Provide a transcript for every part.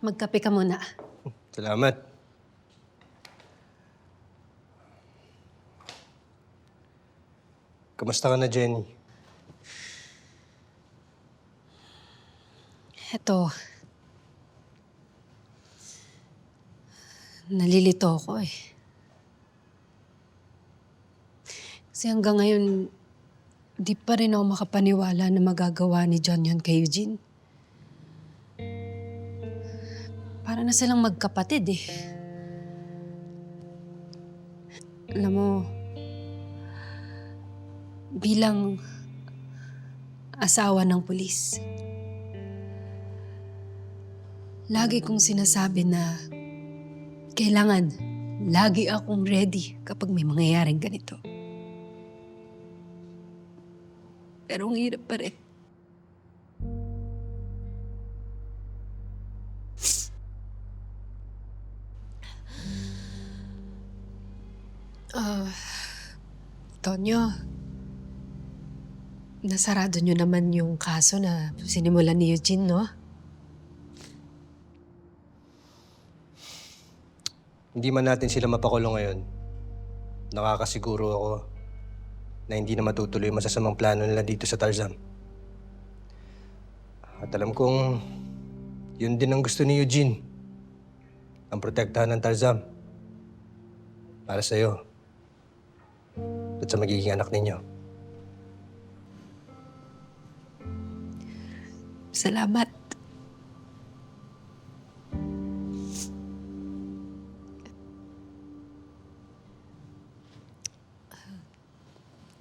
Magkape ka muna. Salamat. Kamusta ka na, Jenny? Eto. Nalilito ako eh. Kasi hanggang ngayon, di pa rin ako makapaniwala na magagawa ni John yun kay Eugene. Para na silang magkapatid eh. Alam mo, bilang asawa ng pulis, lagi kong sinasabi na kailangan lagi akong ready kapag may mangyayaring ganito. Pero ang hirap pa rin. Tonyo, nasarado nyo naman yung kaso na sinimulan ni Eugene, no? Hindi man natin sila mapakulong ngayon. Nakakasiguro ako na hindi na matutuloy yung masasamang plano nila dito sa Tarzan. At alam kong yun din ang gusto ni Eugene. Ang protektahan ng Tarzan. Para sa'yo. At sa magiging anak ninyo. Salamat.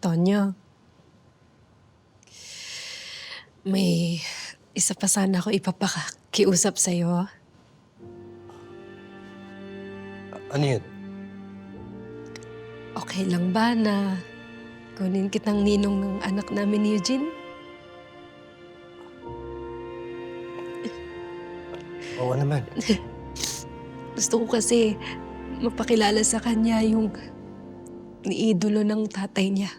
Tonyo, may isa pa sana ako ipapakiusap sa'yo. Ano yun? Okay lang ba na kunin kitang ninong ng anak namin ni Eugene? Oo naman. Gusto ko kasi mapakilala sa kanya yung niidolo ng tatay niya.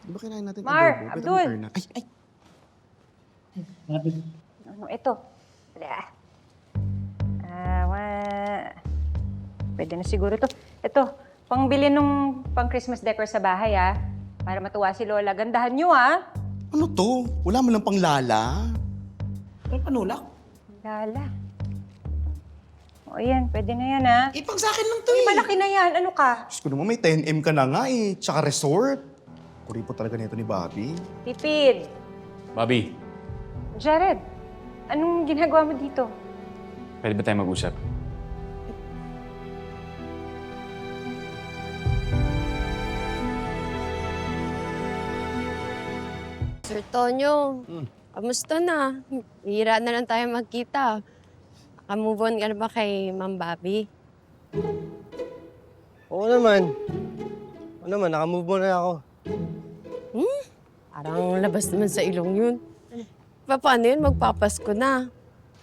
Di ba kailangan natin Mar, adobo? Pero Abdul! may Ay, ay! Ano, ito. Wala. Pwede na siguro to. Ito, pangbili nung pang-Christmas decor sa bahay, ah. Para matuwa si Lola. Gandahan nyo, ah. Ano to? Wala mo lang pang lala? Ay, panulak? Lala. O, yan. Pwede na yan, ah. Ipang sa akin lang to Uy, eh. malaki na yan. Ano ka? Diyos ko naman, may 10M ka na nga eh. Tsaka resort. Kuripo talaga nito ni Bobby. Tipid. Bobby, Jared, anong ginagawa mo dito? pwede ba tayo mag-usap? Sir Tonyo, kamusta na? Hira na lang tayo magkita. Naka-move on ka na ba kay Ma'am Bobby? Oo naman. Oo naman, nakamove mo na ako. Parang labas naman sa ilong yun. Paano yun? Magpapasko na.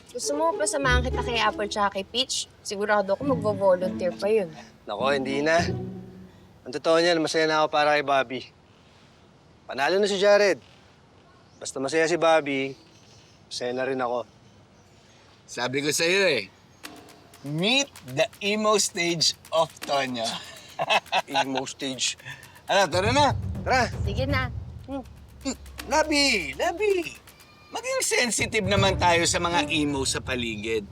Gusto mo pa samahan kita kay Apple tsaka kay Peach? Sigurado ako magvo-volunteer pa yun. Nako, hindi na. Ang totoo niyan, masaya na ako para kay Bobby. Panalo na si Jared. Basta masaya si Bobby, masaya na rin ako. Sabi ko sa'yo eh, meet the emo stage of Tonyo. Emo stage. Ano, tara na. Tara! Sige na. Labi, maging sensitive naman tayo sa mga emo sa paligid.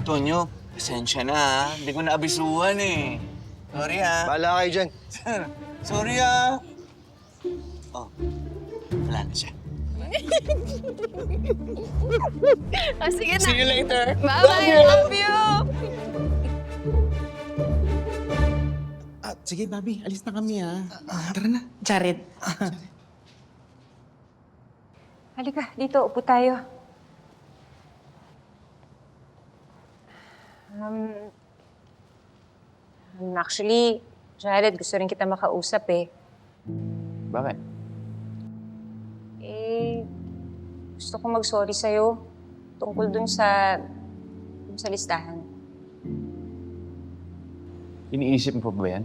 Tonyo, pasensya na ha. Hindi ko naabisuhan eh. Sorry ha. Bahala kayo dyan. Sorry ha. Oh, wala na siya. Sige na. See you later. Bye-bye. Love you. Sige, Bobby. Alis na kami ah. Tara na. Jared. Halika, dito. Upo tayo. Actually, Jared, gusto rin kita makausap eh. Bakit? Eh, gusto ko mag-sorry sa'yo tungkol dun sa listahan. Iniisip mo pa ba yan?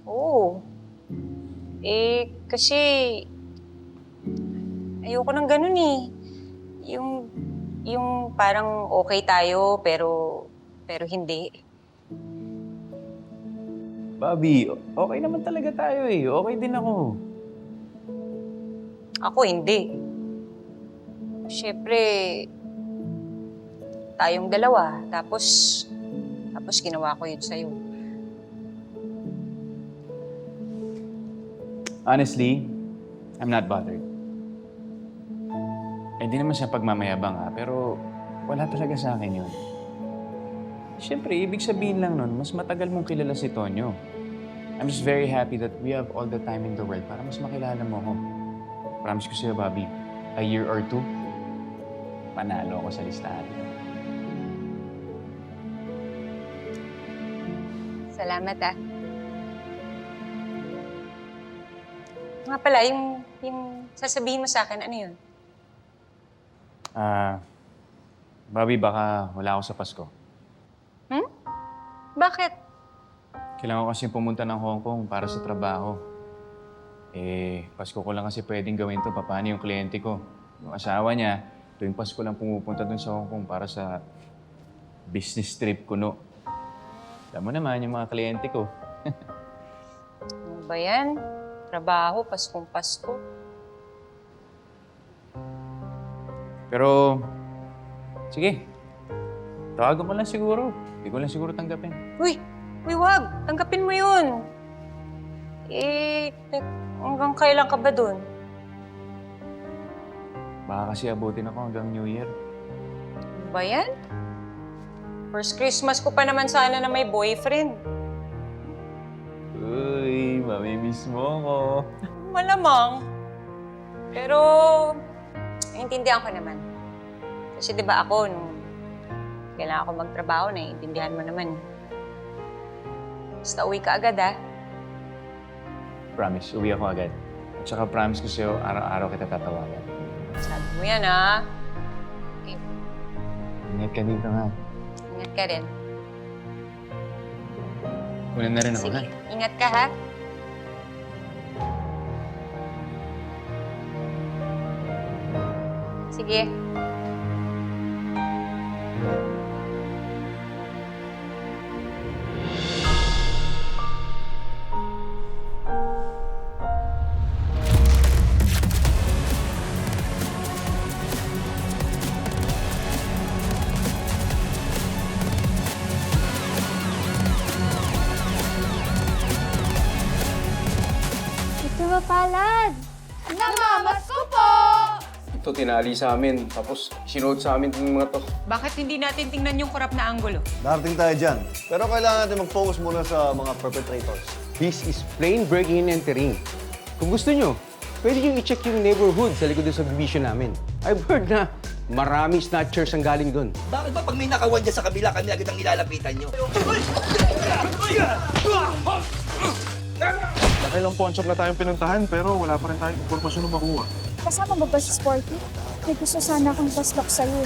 Oo. Eh, kasi ayoko ng ganun eh. Yung parang okay tayo pero hindi. Bobby, okay naman talaga tayo eh. Okay din ako. Ako hindi. Siyempre, tayong dalawa. Tapos ginawa ko yun sa'yo. Honestly, I'm not bothered. Hindi naman siya pagmamayabang pero wala talaga sa akin yun. Siyempre, ibig sabihin lang nun, mas matagal mong kilala si Tonyo. I'm just very happy that we have all the time in the world para mas makilala mo ako. Promise ko sa'yo, Bobby, a year or two, panalo ako sa listahan. Salamat ah. Nga pala, yung sasabihin mo sa akin, ano yun? Bobby, baka wala ako sa Pasko. Bakit? Kailangan ko kasi pumunta ng Hong Kong para sa trabaho. Pasko ko lang kasi pwedeng gawin to. Paano yung kliyente ko? Yung asawa niya, tuwing Pasko lang pumupunta dun sa Hong Kong para sa business trip ko, no? Alam mo naman yung mga kliyente ko. Ano ba yan? Trabaho, Paskong Pasko. Pero, sige. Tawagan mo lang siguro. Hindi ko lang siguro tanggapin. Uy, wag. Tanggapin mo yun. Hanggang kailan ka ba dun? Baka kasi abutin ako hanggang New Year. Ano ba yan? First Christmas ko pa naman sana na may boyfriend. Uy, mamimiss mo ako. Malamang. Pero, naiintindihan ko naman. Kasi di ba ako, nung kailangan ako magtrabaho, naiintindihan mo naman. Basta uwi ka agad, ah. Promise, uwi ako agad. At saka promise ko sa'yo, araw-araw kita tatawagan. Sabi mo yan, ah. Okay, Ingat ka dito, ha? ingat ka rin. Una na rin ako, Sige, ha? ingat ka, ha? Sige. Ito ba palad? Namamas ko po! Ito tinali sa amin, tapos sinode sa amin ng mga to. Bakit hindi natin tingnan yung korap na anggulo? Darating tayo dyan. Pero kailangan natin mag-focus muna sa mga perpetrators. This is plain breaking and entering. Kung gusto nyo, pwede nyo i-check yung neighborhood sa likod sa division namin. I've heard na maraming snatchers ang galing doon. Bakit ba pag may nakawan dyan sa kabila, kami agad ang nilalapitan nyo? Nakailang pawn shop na tayong pinuntahan pero wala pa rin tayong impormasyon na makuha. Kasama mo ba si Sporty? May gusto sana akong paslok sa'yo.